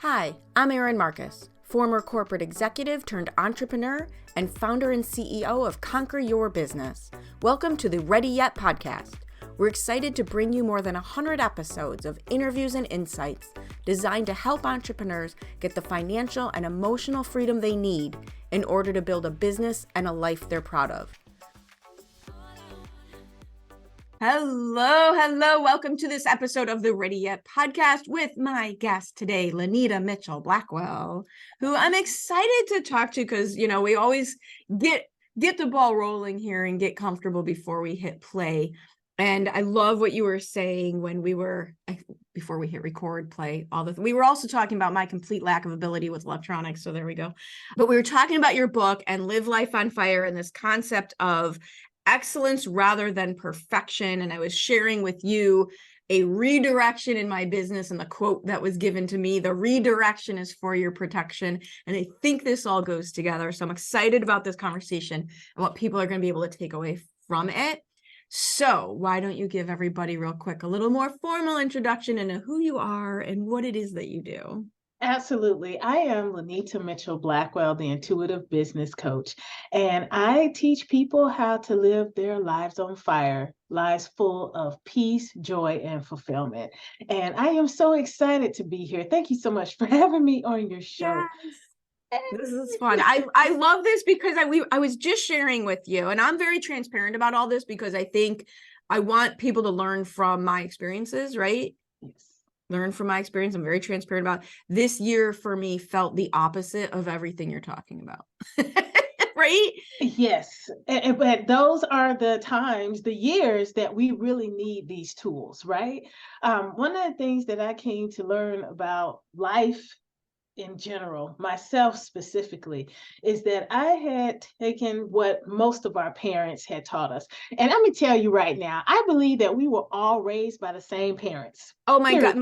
Hi, I'm Erin Marcus, former corporate executive turned entrepreneur and founder and CEO of Conquer Your Business. Welcome to the Ready Yet podcast. We're excited to bring you more than 100 episodes of interviews and insights designed to help entrepreneurs get the financial and emotional freedom they need in order to build a business and a life they're proud of. Hello. Welcome to this episode of the Ready Yet podcast with my guest today, Lynita Mitchell-Blackwell, who I'm excited to talk to because, we always get the ball rolling here and get comfortable before we hit play. And I love what you were saying when before we hit record, play, we were also talking about my complete lack of ability with electronics. So there we go. But we were talking about your book and Live Life on Fire and this concept of excellence rather than perfection. And I was sharing with you a redirection in my business and the quote that was given to me, the redirection is for your protection. And I think this all goes together. So I'm excited about this conversation and what people are going to be able to take away from it. So why don't you give everybody real quick, a little more formal introduction into who you are and what it is that you do. Absolutely. I am Lynita Mitchell-Blackwell, the intuitive business coach, and I teach people how to live their lives on fire, lives full of peace, joy, and fulfillment. And I am so excited to be here. Thank you so much for having me on your show. Yes. This is fun. I love this because I was just sharing with you, and I'm very transparent about all this because I think I want people to learn from my experiences, right? Yes. Learn from my experience. I'm very transparent about this year for me felt the opposite of everything you're talking about. Right? Yes. But those are the times, the years that we really need these tools, right? One of the things that I came to learn about life in general, myself specifically, is that I had taken what most of our parents had taught us. And let me tell you right now, I believe that we were all raised by the same parents. Oh my God.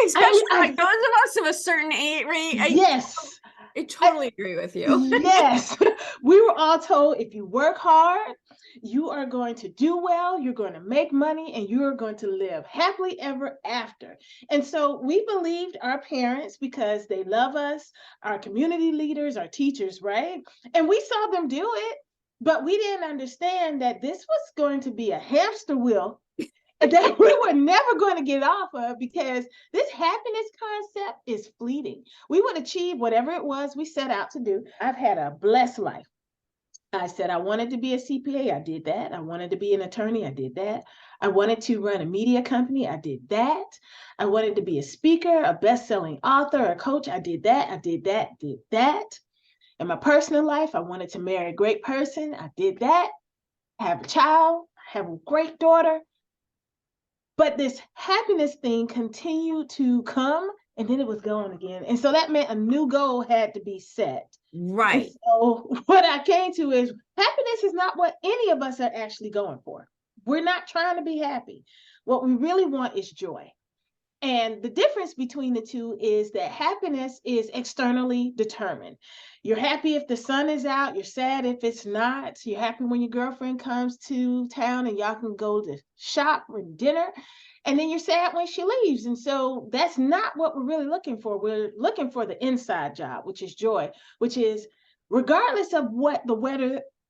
Especially like those of us of a certain age, right? Yes. I totally agree with you. Yes. We were all told if you work hard, you are going to do well, you're going to make money, and you're going to live happily ever after. And so we believed our parents because they love us, our community leaders, our teachers, right? And we saw them do it, but we didn't understand that this was going to be a hamster wheel that we were never going to get off of, because this happiness concept is fleeting. We would achieve whatever it was we set out to do. I've had a blessed life. I said I wanted to be a CPA. I did that. I wanted to be an attorney. I did that. I wanted to run a media company. I did that. I wanted to be a speaker, a best-selling author, a coach. I did that. I did that. Did that. In my personal life, I wanted to marry a great person. I did that. Have a child. Have a great daughter. But this happiness thing continued to come, and then it was gone again. And so that meant a new goal had to be set. Right. And so what I came to is happiness is not what any of us are actually going for. We're not trying to be happy. What we really want is joy. And the difference between the two is that happiness is externally determined. You're happy if the sun is out, you're sad if it's not. You're happy when your girlfriend comes to town and y'all can go to shop or dinner. And then you're sad when she leaves. And so that's not what we're really looking for. We're looking for the inside job, which is joy, which is regardless of what the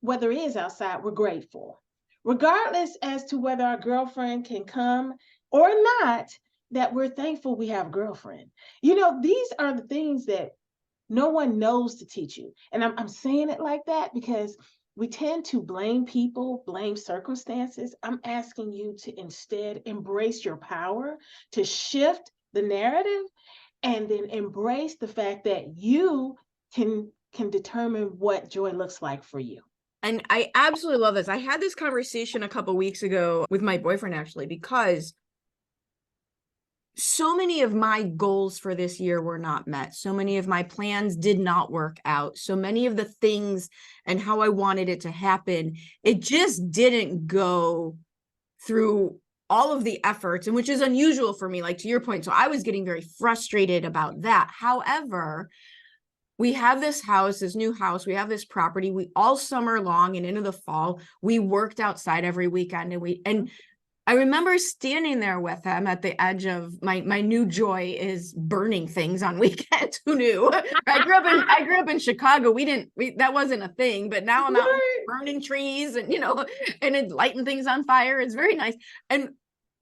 weather is outside, we're grateful. Regardless as to whether our girlfriend can come or not, that we're thankful we have a girlfriend. These are the things that no one knows to teach you. And I'm saying it like that because we tend to blame people, blame circumstances. I'm asking you to instead embrace your power, to shift the narrative, and then embrace the fact that you can determine what joy looks like for you. And I absolutely love this. I had this conversation a couple weeks ago with my boyfriend, actually, because so many of my goals for this year were not met. So many of my plans did not work out. So many of the things and how I wanted it to happen, it just didn't go through all of the efforts, and which is unusual for me, like to your point. So I was getting very frustrated about that. However, we have this house, this new house, we have this property. We all summer long and into the fall, we worked outside every weekend, and I remember standing there with him at the edge of my new joy is burning things on weekends. Who knew? I grew up in Chicago. That wasn't a thing, but now I'm out burning trees and and it lighting things on fire. It's very nice.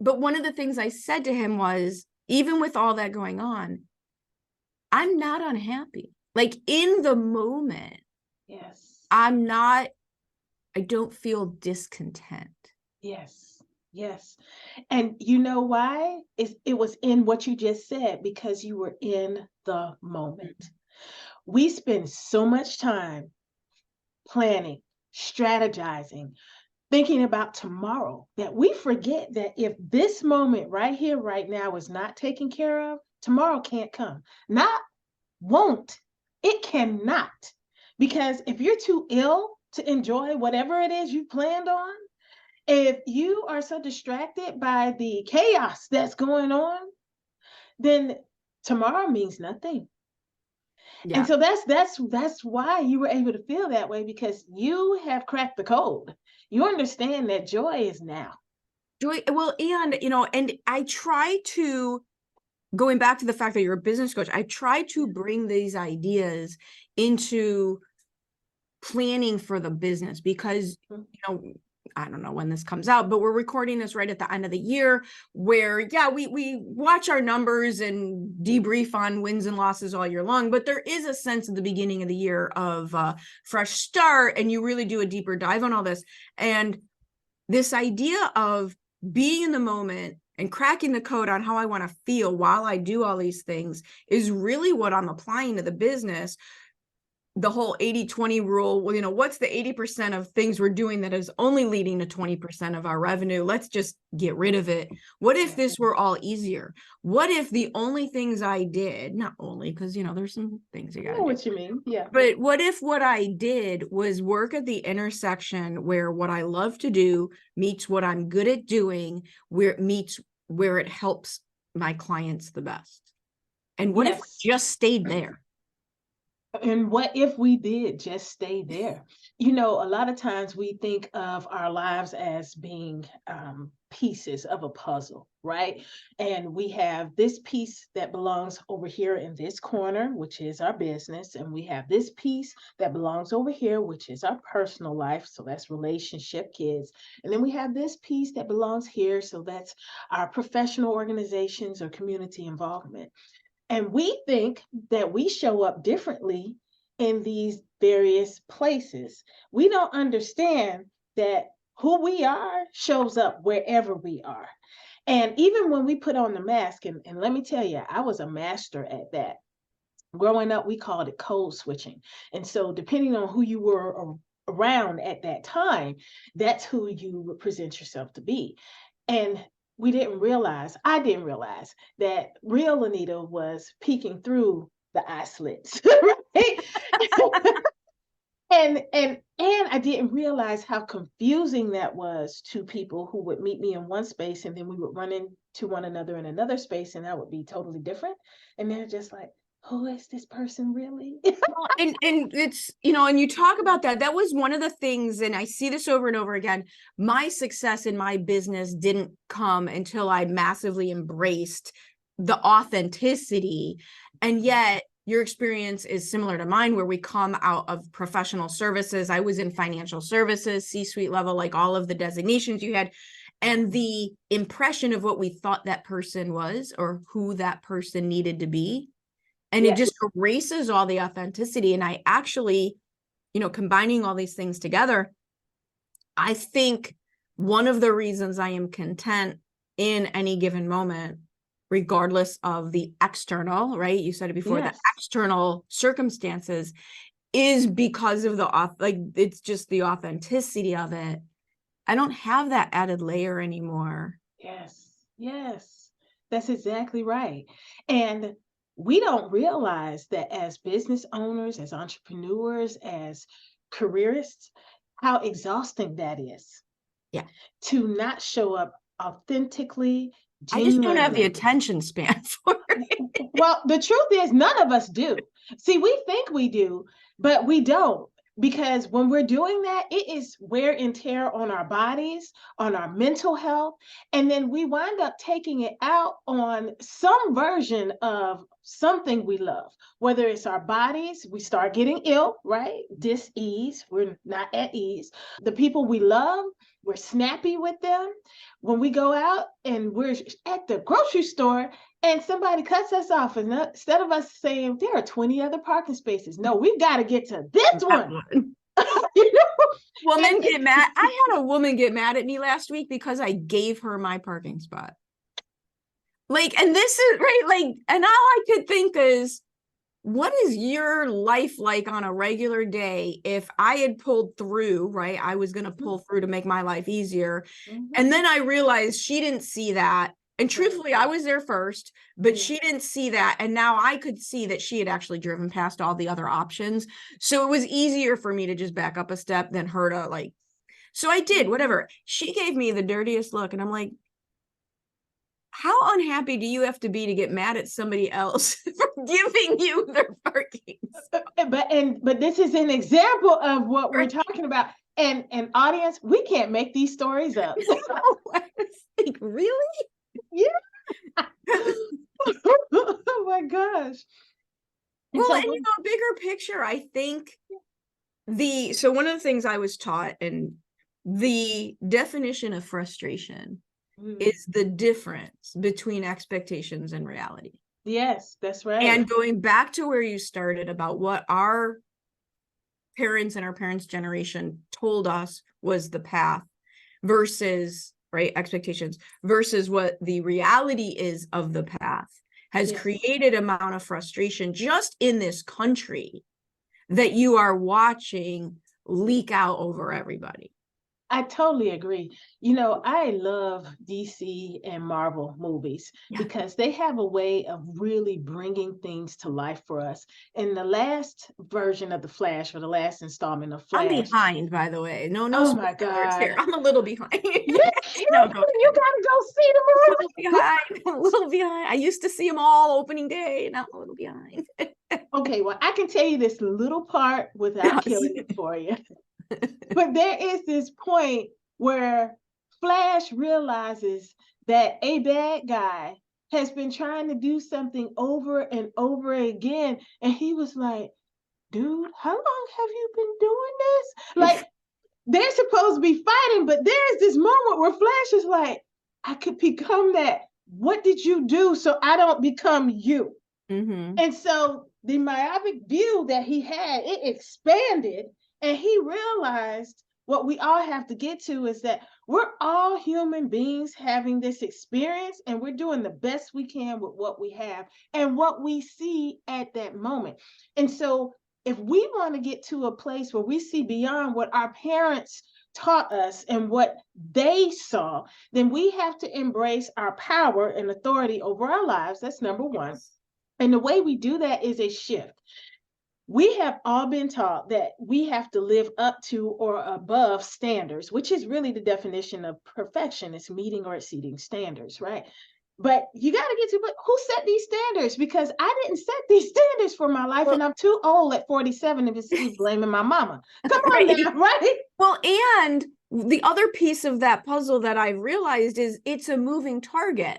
But one of the things I said to him was, even with all that going on, I'm not unhappy. Like in the moment, Yes. I don't feel discontent. Yes. Yes. And you know why? It was in what you just said, because you were in the moment. We spend so much time planning, strategizing, thinking about tomorrow that we forget that if this moment right here, right now is not taken care of, tomorrow can't come. Not won't. It cannot. Because if you're too ill to enjoy whatever it is you planned on, if you are so distracted by the chaos that's going on, then tomorrow means nothing. Yeah. And so that's why you were able to feel that way, because you have cracked the code. You understand that joy is now. Joy, well, and I try to, going back to the fact that you're a business coach, I try to bring these ideas into planning for the business because, I don't know when this comes out, but we're recording this right at the end of the year where, yeah, we watch our numbers and debrief on wins and losses all year long, but there is a sense at the beginning of the year of fresh start, and you really do a deeper dive on all this. And this idea of being in the moment and cracking the code on how I want to feel while I do all these things is really what I'm applying to the business. The whole 80-20 rule, what's the 80% of things we're doing that is only leading to 20% of our revenue? Let's just get rid of it. What if this were all easier? What if the only things I did, not only because, there's some things you got to do. What you mean? Yeah. But what if what I did was work at the intersection where what I love to do meets what I'm good at doing, where it meets where it helps my clients the best? And what if we just stayed there? And what if we did just stay there? A lot of times we think of our lives as being pieces of a puzzle, right? And we have this piece that belongs over here in this corner, which is our business. And we have this piece that belongs over here, which is our personal life. So that's relationship, kids. And then we have this piece that belongs here. So that's our professional organizations or community involvement. And we think that we show up differently in these various places. We don't understand that who we are shows up wherever we are. And even when we put on the mask, and let me tell you, I was a master at that. Growing up, we called it code switching. And so depending on who you were around at that time, that's who you would present yourself to be. And I didn't realize that real Lenita was peeking through the eye slits, right? and I didn't realize how confusing that was to people who would meet me in one space, and then we would run into one another in another space, and that would be totally different. And they're just like, who is this person really? and it's, and you talk about that was one of the things, and I see this over and over again. My success in my business didn't come until I massively embraced the authenticity. And yet your experience is similar to mine, where we come out of professional services. I was in financial services, C-suite level, like all of the designations you had, and the impression of what we thought that person was or who that person needed to be. And it just erases all the authenticity. And I actually, combining all these things together, I think one of the reasons I am content in any given moment, regardless of the external, right? You said it before, the external circumstances, is because of it's just the authenticity of it. I don't have that added layer anymore. Yes, that's exactly right. And we don't realize that as business owners, as entrepreneurs, as careerists, how exhausting that is. Yeah. To not show up authentically, genuinely. I just don't have the attention span for it. Well, the truth is none of us do. See, we think we do, but we don't. Because when we're doing that, it is wear and tear on our bodies, on our mental health. And then we wind up taking it out on some version of something we love, whether it's our bodies, we start getting ill, right? Dis-ease, we're not at ease. The people we love, we're snappy with them. When we go out and we're at the grocery store and somebody cuts us off, and instead of us saying there are 20 other parking spaces, no, we've got to get to this one. You know? Woman get mad. I had a woman get mad at me last week because I gave her my parking spot. Like, and this is right, like, and all I could think is, what is your life like on a regular day? If I had pulled through, right, I was going to pull through to make my life easier. And then I realized she didn't see that. And truthfully, I was there first, but she didn't see that. And now I could see that she had actually driven past all the other options. So it was easier for me to just back up a step than her to like, so I did, whatever. She gave me the dirtiest look. And I'm like, how unhappy do you have to be to get mad at somebody else for giving you their parking? But this is an example of what we're talking about. And audience, we can't make these stories up. I was like, really? Yeah. Oh my gosh. Well, so, and you know, bigger picture, I think so one of the things I was taught, and the definition of frustration is the difference between expectations and reality. Yes, that's right. And going back to where you started about what our parents and our parents' generation told us was the path versus, right, expectations versus what the reality is of the path has created an amount of frustration just in this country that you are watching leak out over everybody. I totally agree. You know, I love DC and Marvel movies because they have a way of really bringing things to life for us. In the last version of The Flash, or the last installment of Flash. I'm behind, by the way. No, oh my God. Here. I'm a little behind. You gotta go see the movie. A little behind. A little behind. I used to see them all opening day. Now I'm a little behind. Okay, well, I can tell you this little part without killing it for you. But there is this point where Flash realizes that a bad guy has been trying to do something over and over again. And he was like, dude, how long have you been doing this? Like, they're supposed to be fighting, but there's this moment where Flash is like, I could become that. What did you do so I don't become you? And so the myopic view that he had, it expanded. And he realized what we all have to get to is that we're all human beings having this experience, and we're doing the best we can with what we have and what we see at that moment. And so if we want to get to a place where we see beyond what our parents taught us and what they saw, then we have to embrace our power and authority over our lives. That's number one. And the way we do that is a shift. We have all been taught that we have to live up to or above standards, which is really the definition of perfection. It's meeting or exceeding standards, right? But you got to get to, but who set these standards? Because I didn't set these standards for my life, and I'm too old at 47 to be blaming my mama. Come on now, right? Well, and the other piece of that puzzle that I realized is it's a moving target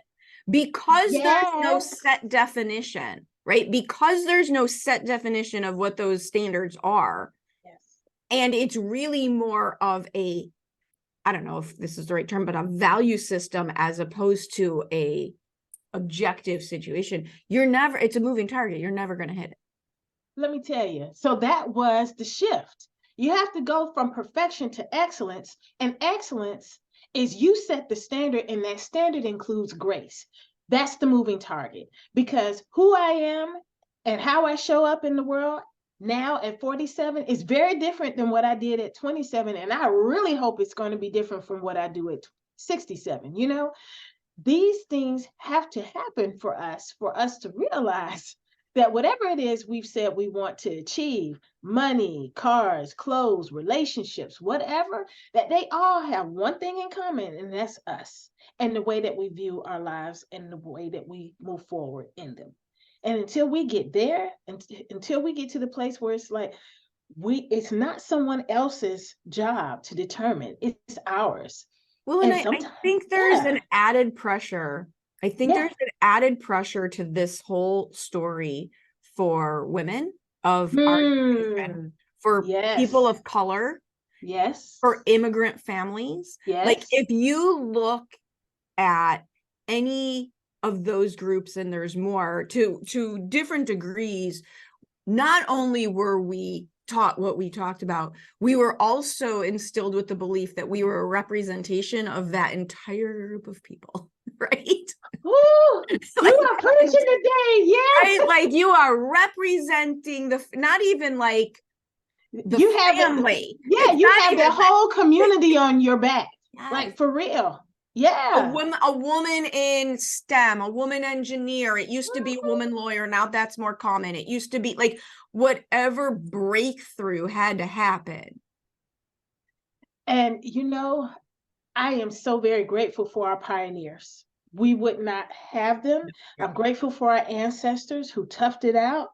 because there's no set definition. Right? Because there's no set definition of what those standards are. And it's really more of a, I don't know if this is the right term, but a value system as opposed to a objective situation. It's a moving target. You're never going to hit it. Let me tell you. So that was the shift. You have to go from perfection to excellence. And excellence is you set the standard, and that standard includes grace. That's the moving target, because who I am and how I show up in the world now at 47 is very different than what I did at 27. And I really hope it's going to be different from what I do at 67. You know, these things have to happen for us to realize that whatever it is we've said we want to achieve, money, cars, clothes, relationships, whatever, that they all have one thing in common, and that's us and the way that we view our lives and the way that we move forward in them. And until we get there, until we get to the place where it's like, it's not someone else's job to determine. It's ours. Well, and And I sometimes, think there's yeah, an added pressure. I think yeah. there's an added pressure to this whole story for women of our Hmm. generation, for people Yes. of color, Yes. for immigrant families. Like Yes. if you look at any of those groups, and there's more to different degrees, not only were we taught what we talked about, we were also instilled with the belief that we were a representation of that entire group of people, right? Ooh, Like, you are preaching today. Yes. right? Like you are representing the, not even like the You have it. family. Yeah, It's you not have the even whole community on your back. yes. Like for real. Yeah. A woman in STEM, a woman engineer. It used to be a woman lawyer. Now that's more common. It used to be like whatever breakthrough had to happen. And I am so very grateful for our pioneers. We would not have them. Yeah. I'm grateful for our ancestors who toughed it out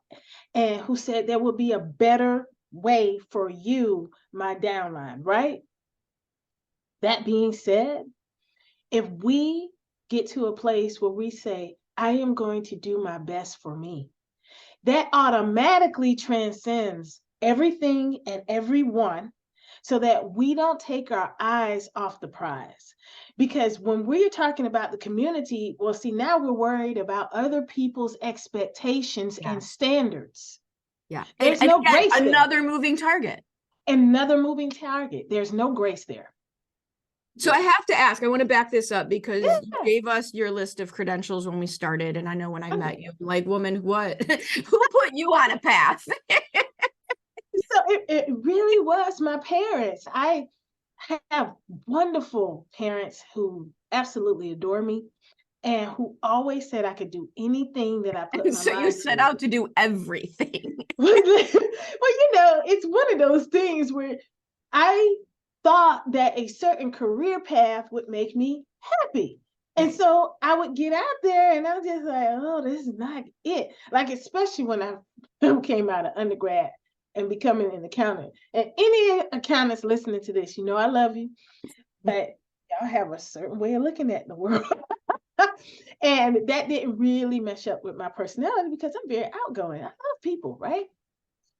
and who said there will be a better way for you, my downline, right? That being said, if we get to a place where we say, I am going to do my best for me, that automatically transcends everything and everyone so that we don't take our eyes off the prize. Because when we're talking about the community, well, see, now we're worried about other people's expectations Yeah. and standards. Yeah. There's And no again, grace there. another moving target. Another moving target. There's no grace there. So I have to ask, I want to back this up because you Yeah. gave us your list of credentials when we started. And I know when I met Okay. you, I'm like, woman, what? Who put you on a path? So it really was my parents. I have wonderful parents who absolutely adore me and who always said I could do anything that I put And my so you mind set to. out to do everything. Well, it's one of those things where I thought that a certain career path would make me happy. And Right. so I would get out there and I'm just like, oh, this is not it. Like, especially when I came out of undergrad and becoming an accountant. And any accountants listening to this, I love you, but y'all have a certain way of looking at the world. And that didn't really mesh up with my personality because I'm very outgoing. I love people, right?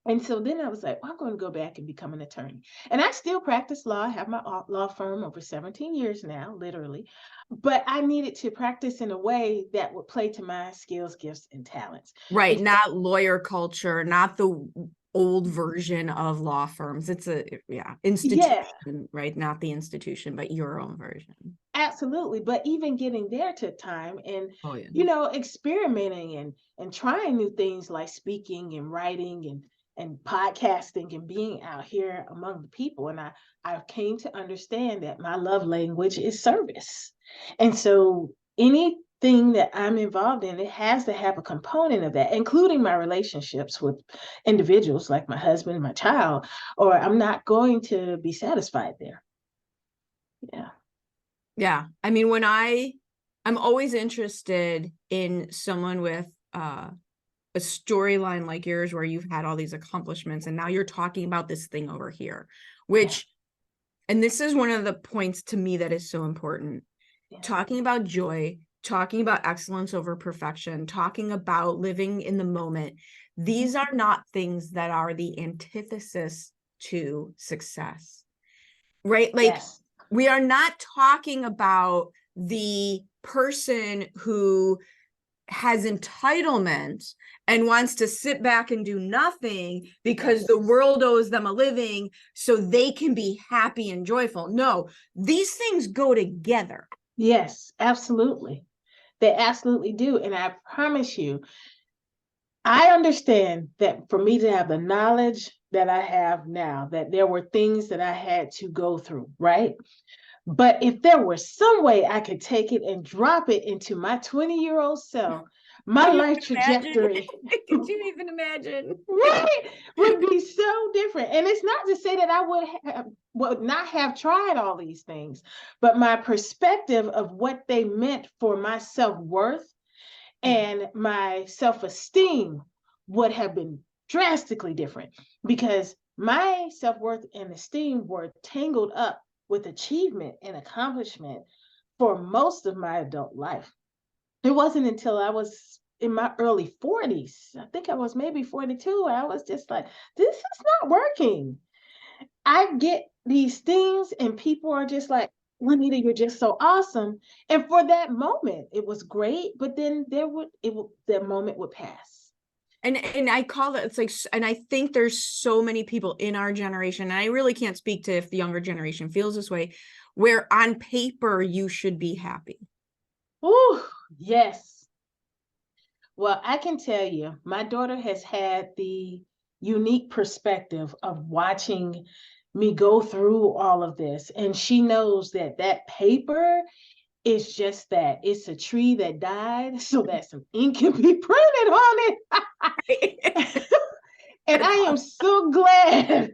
And so then I was like, well, I'm going to go back and become an attorney. And I still practice law. I have my law firm over 17 years now, literally. But I needed to practice in a way that would play to my skills, gifts, and talents. Right. And Not lawyer culture, not the old version of law firms. It's a, yeah, yeah, institution, right? Not the institution, but your own version. absolutely. But even getting there took time and, Oh, yeah. experimenting and trying new things like speaking and writing and podcasting and being out here among the people. And I came to understand that my love language is service. And so anything that I'm involved in, it has to have a component of that, including my relationships with individuals like my husband and my child, or I'm not going to be satisfied there. Yeah. Yeah. I mean, I'm always interested in someone with a storyline like yours where you've had all these accomplishments and now you're talking about this thing over here, which, and this is one of the points to me that is so important. Yeah. Talking about joy, talking about excellence over perfection, talking about living in the moment. These are not things that are the antithesis to success, right? Like, Yes. we are not talking about the person who has entitlement and wants to sit back and do nothing because the world owes them a living so they can be happy and joyful. No, these things go together. Yes, absolutely. They absolutely do. And I promise you, I understand that for me to have the knowledge that I have now, that there were things that I had to go through, right? But if there were some way I could take it and drop it into my 20-year-old self, my Can you life imagine? trajectory Could you even imagine? right would be so different. And it's not to say that I would not have tried all these things, but my perspective of what they meant for my self-worth and my self-esteem would have been drastically different because My self-worth and esteem were tangled up with achievement and accomplishment for most of my adult life. It wasn't until I was in my early 40s, I think I was maybe 42, I was just like, this is not working. I get these things and people are just like, Lenita, you're just so awesome. And for that moment, it was great, but then that moment would pass. And I call it, it's like, and I think there's so many people in our generation, and I really can't speak to if the younger generation feels this way, where on paper you should be happy. Ooh, yes. Well, I can tell you, my daughter has had the unique perspective of watching me go through all of this. And she knows that that paper is just that. It's a tree that died so that some ink can be printed on it. And I am so glad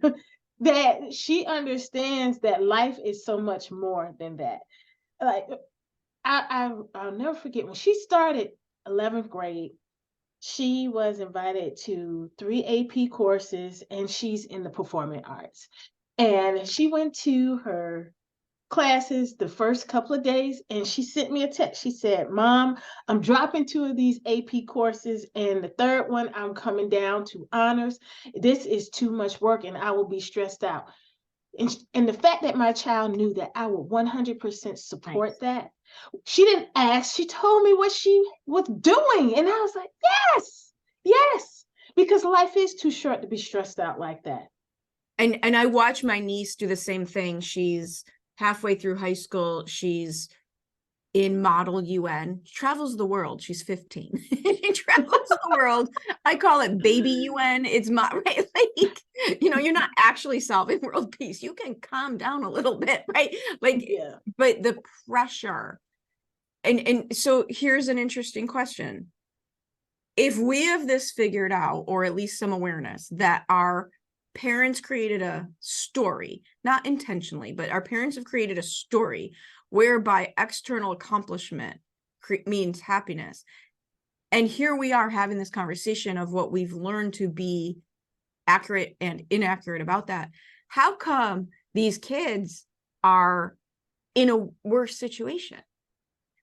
that she understands that life is so much more than that. Like, I'll never forget when she started 11th grade. She was invited to 3 AP courses and she's in the performing arts. And she went to her classes the first couple of days and she sent me a text. She said, Mom, I'm dropping 2 of these AP courses and the third one I'm coming down to honors. This is too much work and I will be stressed out. And the fact that my child knew that I would 100% support Nice. that. She didn't ask, she told me what she was doing. And I was like, yes, yes, because life is too short to be stressed out like that. And I watch my niece do the same thing. She's halfway through high school. She's in model UN, travels the world. She's 15. She travels the world. I call it baby UN. It's my right. Like, you're not actually solving world peace. You can calm down a little bit, right? Like, Yeah. but the pressure. And so here's an interesting question. If we have this figured out, or at least some awareness that our parents created a story, not intentionally, but our parents have created a story whereby external accomplishment means happiness. And here we are having this conversation of what we've learned to be accurate and inaccurate about that. How come these kids are in a worse situation?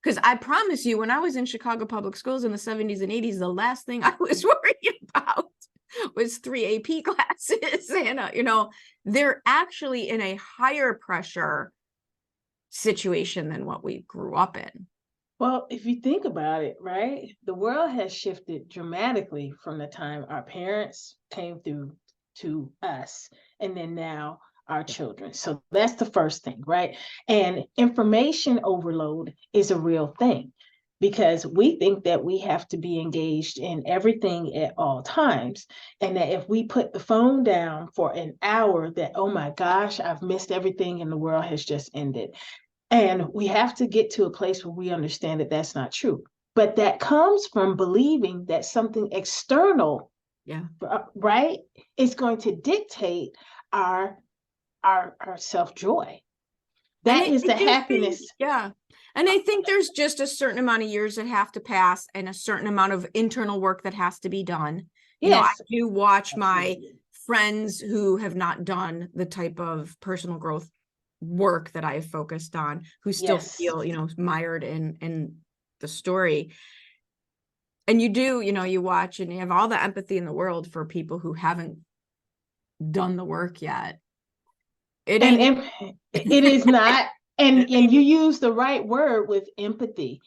Because I promise you, when I was in Chicago public schools in the 70s and 80s, the last thing I was worried about was 3 AP classes. And, they're actually in a higher pressure situation than what we grew up in. Well, if you think about it, right, the world has shifted dramatically from the time our parents came through to us, and then now our children. So that's the first thing, right? And information overload is a real thing because we think that we have to be engaged in everything at all times. And that if we put the phone down for an hour, that, oh my gosh, I've missed everything and the world has just ended. And we have to get to a place where we understand that that's not true. But that comes from believing that something external, Yeah, right, is going to dictate our self-joy. That is the happiness. Yeah. And I think there's just a certain amount of years that have to pass and a certain amount of internal work that has to be done. I Yes. do watch my friends who have not done the type of personal growth work that I have focused on, who still Yes. feel, mired in the story. And you do, you watch and you have all the empathy in the world for people who haven't done the work yet. It is not, and you use the right word with empathy.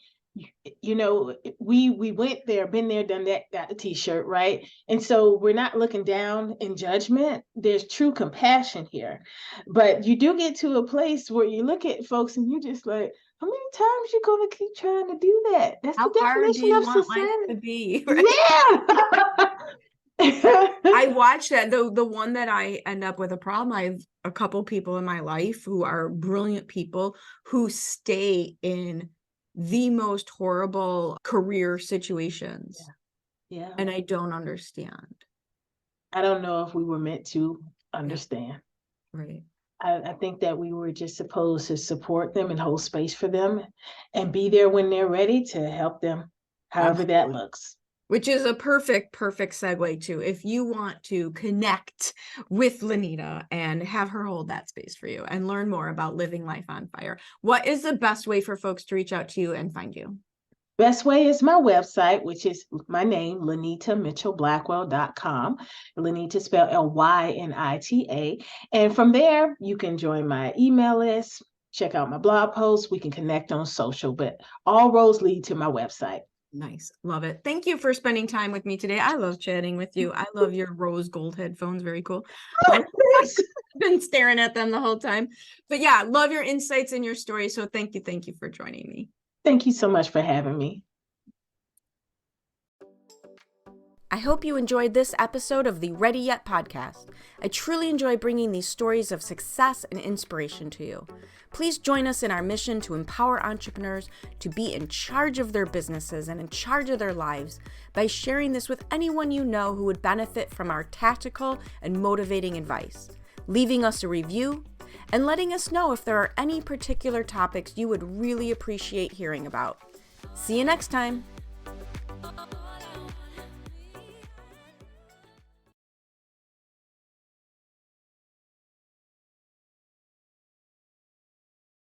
We went there, been there, done that, got the t-shirt, right? And so we're not looking down in judgment. There's true compassion here. But you do get to a place where you look at folks and you're just like, how many times you gonna keep trying to do that? That's How the hard do definition you of want life society. to be? Right? Yeah. I watch that. The one that I end up with a problem, I have a couple people in my life who are brilliant people who stay in the most horrible career situations. Yeah. And I don't understand. I don't know if we were meant to Yeah, understand. right. I think that we were just supposed to support them and hold space for them and be there when they're ready to help them, however that Absolutely. looks. Which is a perfect segue to, if you want to connect with Lenita and have her hold that space for you and learn more about living life on fire, what is the best way for folks to reach out to you and find you? Best way is my website, which is my name, LynitaMitchell-Blackwell.com. Lenita spelled Lynita. And from there, you can join my email list, check out my blog posts. We can connect on social, but all roads lead to my website. Nice. Love it. Thank you for spending time with me today. I love chatting with you. I love your rose gold headphones. Very cool. I've been staring at them the whole time. But yeah, love your insights and your story. So thank you for joining me. Thank you so much for having me. I hope you enjoyed this episode of the Ready Yet podcast. I truly enjoy bringing these stories of success and inspiration to you. Please join us in our mission to empower entrepreneurs to be in charge of their businesses and in charge of their lives by sharing this with anyone you know who would benefit from our tactical and motivating advice, leaving us a review, and letting us know if there are any particular topics you would really appreciate hearing about. See you next time.